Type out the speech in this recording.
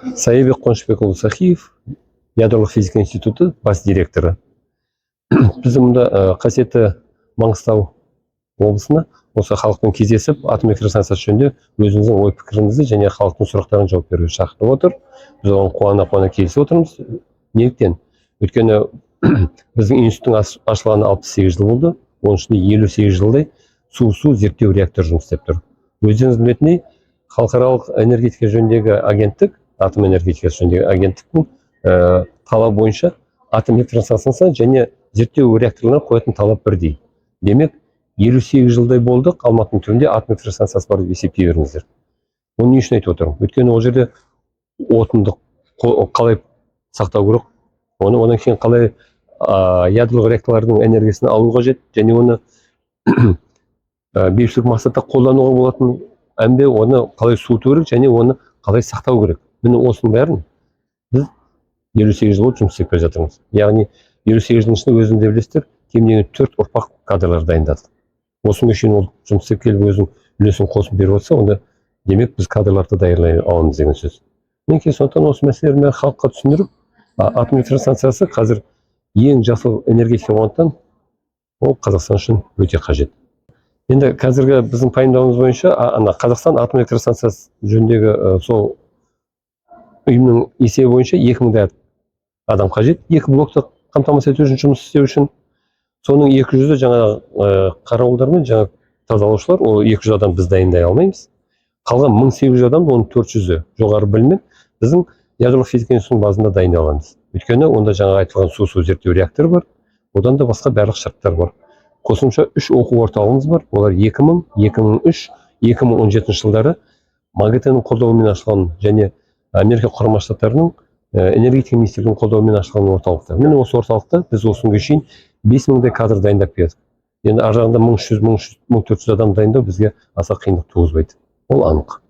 Саябек Қонышбекұлы Сахиев, Ядролық физика институты бас директоры. Біздің мұнда қасиетті Маңғыстау облысына осы халықпен кездесіп, атом электростанциясы жөнінде өзіңіздің ой пікіріңізді және халықтың сұрақтарын жауап беруге шақырып отыр. Біз оған қуана келісіп отырмыз. Неліктен? Өйткені біздің институттың ашылғанына 68 жыл болды. Оның ішінде 58 жылдай су зерттеу реактор жұмыс істеп тұр. Өздеріңіз білетіндей, халықаралық энергетика жөніндегі агенттік, атом энергетикасы жөніндегі агенттіктің талабы бойынша атом электростанциясы және зерттеу реакторларына қоятын талап бірдей. Демек, 58 жылдай болдық, Алматының түбінде атом электростанциясы бар деп есептей беріңіздер. Оны не үшін айтып отырмын? Өйткені ол жерде отынды қалай сақтау керек, одан кейін қалай ядролық реакторлардың энергиясын алу қажет, және оны бейбітшілік мақсатта қолдануға болатын әмбе оны қалай суыту керек, және оны қалай сақтау керек. Міне осының бәрін біз 58 жыл жұмыс істеп келе жатырмыз. Яғни 58 жылдың ішінде өзіңіз де білесіздер, кем дегенде 4 ұрпақ кадрлар дайындадық. Осының үшін ол жұмыс істеп келіп өзінің үлесін қосып беріп отырса, онда демек біз кадрларды даярлай аламыз деген сөз. Мінекей сондықтан осы мәселелерді халыққа түсіндіріп, атом электростанциясы қазір ең жасыл энергетика болғандықтан ол Қазақстан үшін өте қажет. Енді қазіргі біздің пайымдауымыз бойынша, Қазақстан атом электростанциясы жөніндегі сол ұйымның есебі бойынша 2000 адам қажет, 2 блокты қамтамасыз ету үшін, жұмыс істеу үшін. Соның 200-і жаңа қарауылдар мен жаңа тазалаушылар, ол 200 адам біз дайындай алмаймыз. Қалған 1800 адам, оның 400-і жоғары біліммен біздің ядролық физика институтының базында дайындалғанбыз. Өйткені онда жаңа айтылған су зерттеу реакторы бар, одан да басқа барлық шарттар бар. Қосымша 3 оқу орталығымыз бар. Олар 2000, 2003, 2017 жылдары МАГАТЭ-нің қолдауымен ашылған және Америка құрама штаттарының энергетика министрлігінің қолдауымен ашылған орталықтар. Міне осы орталықта біз осыны шейін 5000 кадр дайындап келдік. Енді ар жағында 1300-1400 адам дайындау бізге аса қиындық туғызбайды. Ол анық.